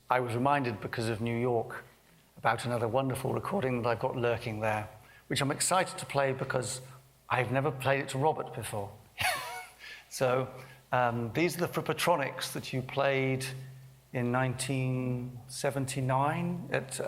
I was reminded, because of New York, about another wonderful recording that I've got lurking there, which I'm excited to play because I've never played it to Robert before. So these are the Frippertronics that you played in 1979 at...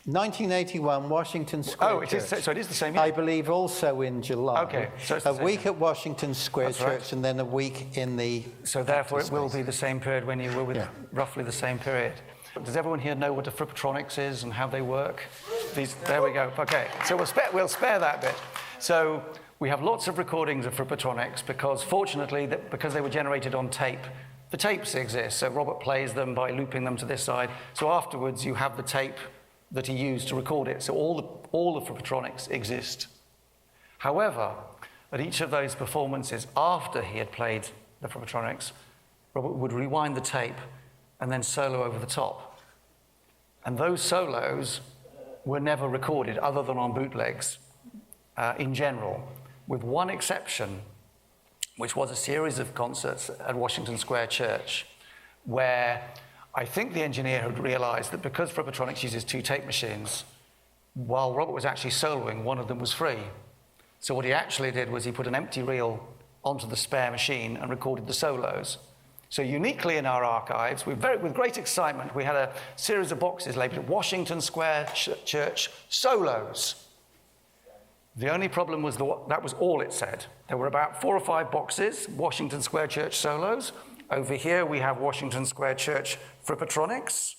1981, Washington Square Oh, it is, Church. so it is the same year? I believe also in July. Okay, so it's the a same week year. at Washington Square That's Church right. and then a week in the... So therefore it will be the same period when you were with roughly the same period. Does everyone here know what a Frippatronics is and how they work? There we go. Okay, so we'll spare that bit. So we have lots of recordings of Frippatronics because, fortunately, because they were generated on tape, the tapes exist. So Robert plays them by looping them to this side. So afterwards, you have the tape that he used to record it. So all the Frippatronics exist. However, at each of those performances, after he had played the Frippatronics, Robert would rewind the tape and then solo over the top. And those solos were never recorded other than on bootlegs in general, with one exception, which was a series of concerts at Washington Square Church, where I think the engineer had realized that because Frippatronics uses two tape machines, while Robert was actually soloing, one of them was free. So what he actually did was he put an empty reel onto the spare machine and recorded the solos. So uniquely in our archives, with great excitement, we had a series of boxes labeled Washington Square Church Solos. The only problem was that was all it said. There were about 4 or 5 boxes, Washington Square Church Solos. Over here we have Washington Square Church Frippatronics,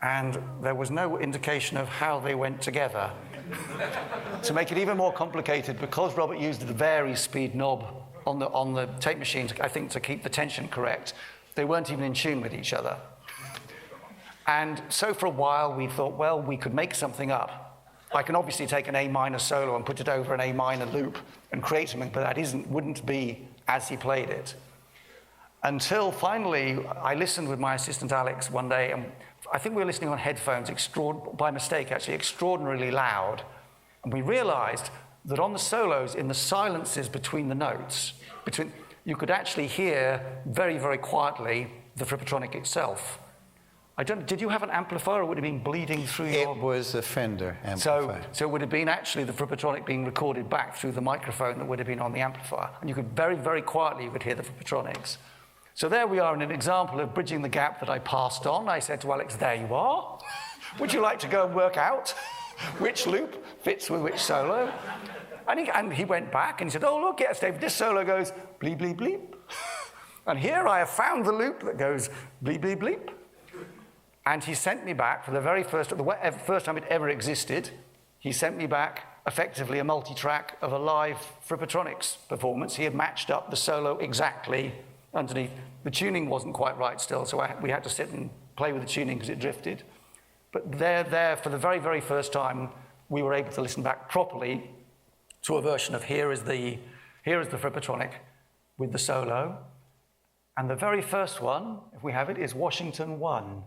and there was no indication of how they went together. To make it even more complicated, because Robert used the vary-speed knob on the tape machine, I think, to keep the tension correct, they weren't even in tune with each other. And so for a while we thought, well, we could make something up. I can obviously take an A minor solo and put it over an A minor loop and create something, but that wouldn't be as he played it. Until finally, I listened with my assistant Alex one day, and I think we were listening on headphones, by mistake actually, extraordinarily loud. And we realized that on the solos, in the silences between the notes, you could actually hear very, very quietly the Frippatronic itself. Did you have an amplifier, or would it have been bleeding through your... It was a Fender amplifier. So it would have been actually the Frippatronic being recorded back through the microphone that would have been on the amplifier. And you could very, very quietly, you could hear the Frippatronics. So there we are in an example of bridging the gap that I passed on. I said to Alex, there you are. Would you like to go and work out which loop fits with which solo? And he went back and he said, oh, look, yes, David, this solo goes bleep, bleep, bleep. And here I have found the loop that goes bleep, bleep, bleep. And he sent me back for the first time it ever existed, he sent me back effectively a multi-track of a live Frippatronics performance. He had matched up the solo exactly underneath. The tuning wasn't quite right still, so we had to sit and play with the tuning because it drifted. But there, for the very, very first time, we were able to listen back properly to a version of here is the Frippatronic with the solo. And the very first one, if we have it, is Washington 1.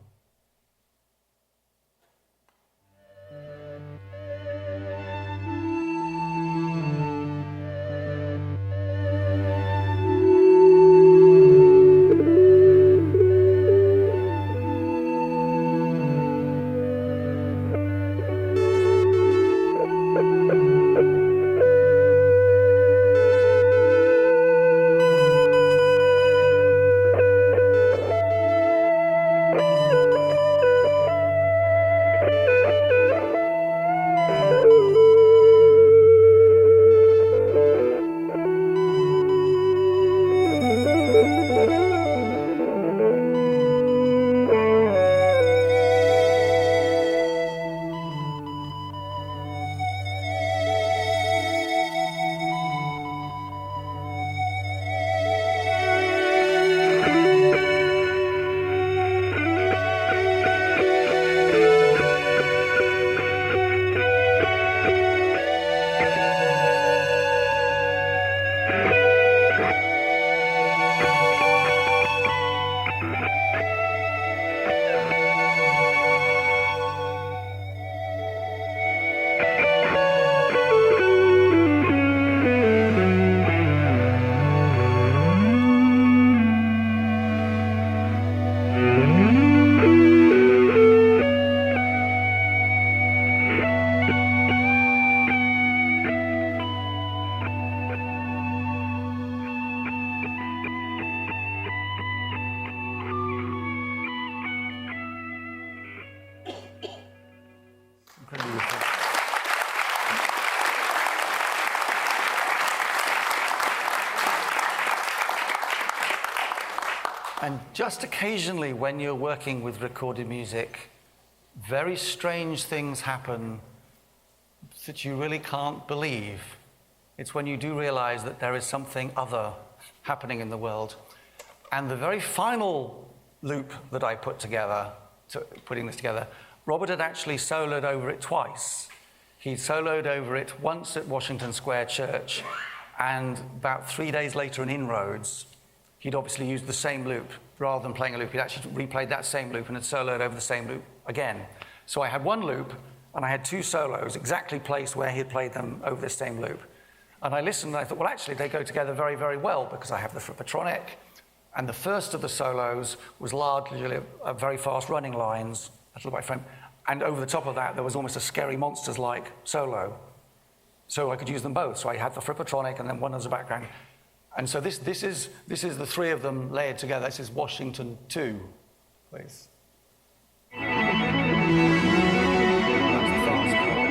And just occasionally, when you're working with recorded music, very strange things happen that you really can't believe. It's when you do realize that there is something other happening in the world. And the very final loop that I put together, putting this together, Robert had actually soloed over it twice. He soloed over it once at Washington Square Church, and about 3 days later in Inroads, he'd obviously used the same loop. Rather than playing a loop, he'd actually replayed that same loop and had soloed over the same loop again. So I had one loop, and I had two solos exactly placed where he had played them over the same loop. And I listened, and I thought, well, actually, they go together very, very well, because I have the Frippatronic, and the first of the solos was largely a very fast running lines, a little by frame, and over the top of that, there was almost a Scary Monsters-like solo. So I could use them both. So I had the Frippertronic and then one as a background. And so this is the three of them layered together. This is Washington 2, please. That's the fast part.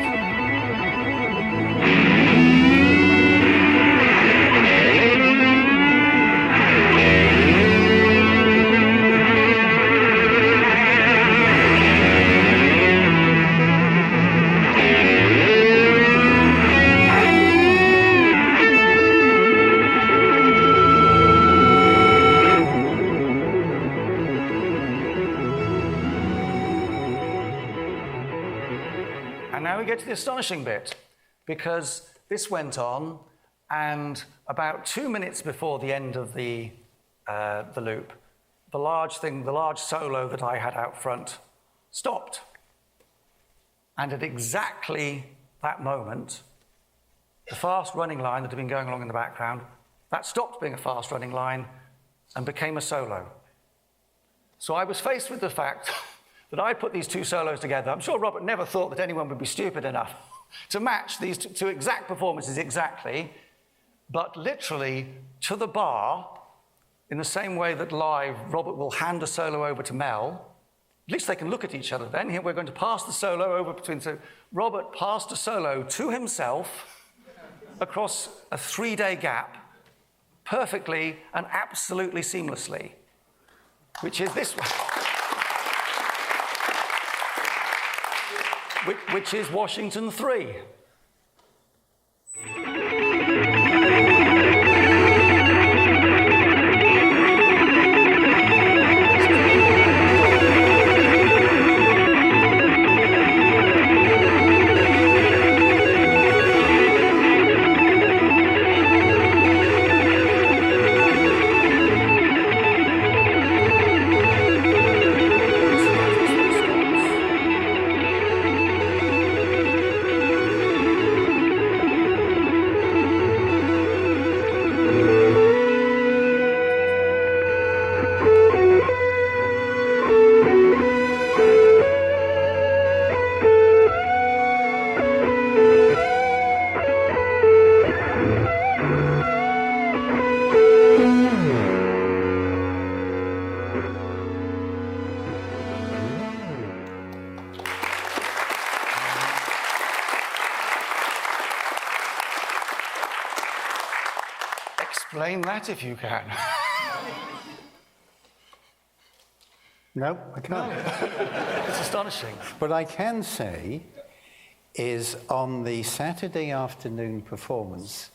We get to the astonishing bit, because this went on, and about 2 minutes before the end of the loop, the large solo that I had out front stopped. And at exactly that moment, the fast running line that had been going along in the background, that stopped being a fast running line and became a solo. So I was faced with the fact that I put these two solos together. I'm sure Robert never thought that anyone would be stupid enough to match these two exact performances exactly, but literally to the bar, in the same way that live, Robert will hand a solo over to Mel. At least they can look at each other then. Here we're going to pass the solo over between. So Robert passed a solo to himself across a 3-day gap, perfectly and absolutely seamlessly, which is this one. Which is Washington 3. Explain that if you can. No, I can't. It's astonishing. What I can say is on the Saturday afternoon performance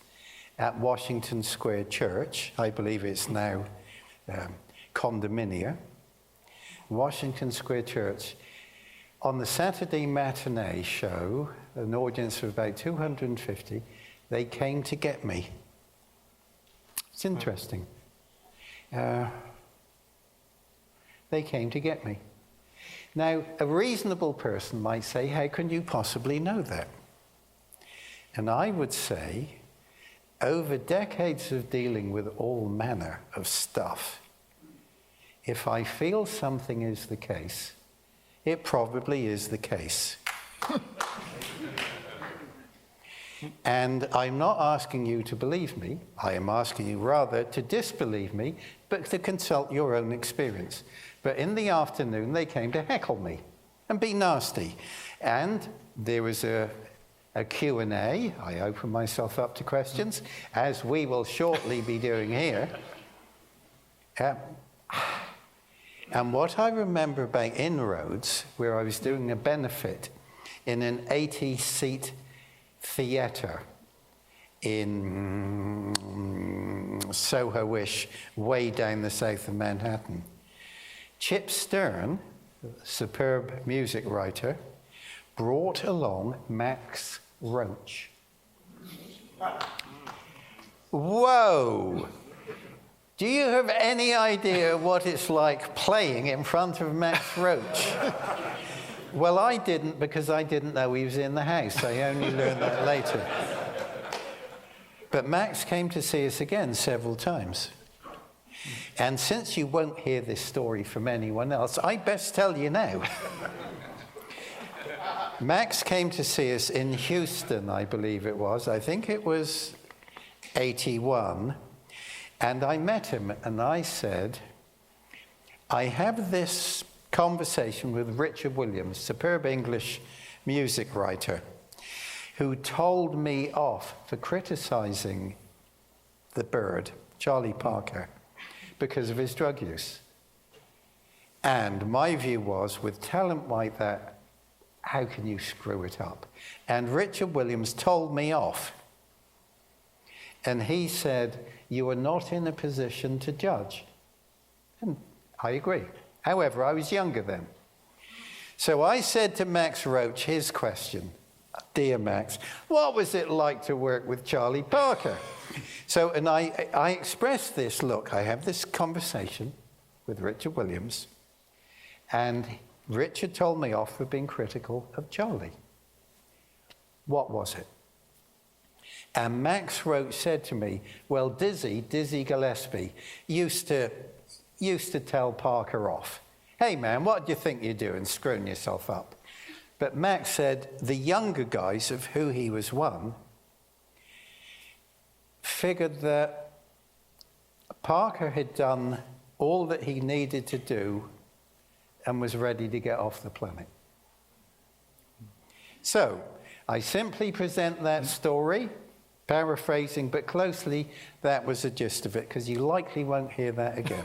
at Washington Square Church, I believe it's now condominia, Washington Square Church, on the Saturday matinee show, an audience of about 250, they came to get me. It's interesting. They came to get me. Now, a reasonable person might say, how can you possibly know that? And I would say, over decades of dealing with all manner of stuff, if I feel something is the case, it probably is the case. And I'm not asking you to believe me, I am asking you rather to disbelieve me, but to consult your own experience. But in the afternoon, they came to heckle me and be nasty. And there was a Q&A. I opened myself up to questions, as we will shortly be doing here. And what I remember about Inroads, where I was doing a benefit in an 80-seat theatre in Soho-ish, way down the south of Manhattan. Chip Stern, superb music writer, brought along Max Roach. Whoa! Do you have any idea what it's like playing in front of Max Roach? Well, I didn't, because I didn't know he was in the house. I only learned that later. But Max came to see us again several times. And since you won't hear this story from anyone else, I best tell you now. Max came to see us in Houston, I believe it was. I think it was 81. And I met him and I said, I have this conversation with Richard Williams, superb English music writer, who told me off for criticizing the bird, Charlie Parker, because of his drug use. And my view was, with talent like that, how can you screw it up? And Richard Williams told me off. And he said, you are not in a position to judge. And I agree. However, I was younger then. So I said to Max Roach his question, dear Max, what was it like to work with Charlie Parker? So, and I expressed this, look, I have this conversation with Richard Williams, and Richard told me off for being critical of Charlie. What was it? And Max Roach said to me, well, Dizzy Gillespie, used to tell Parker off. Hey, man, what do you think you're doing, screwing yourself up? But Max said the younger guys, of who he was one, figured that Parker had done all that he needed to do and was ready to get off the planet. So, I simply present that story, paraphrasing, but closely, that was the gist of it, because you likely won't hear that again.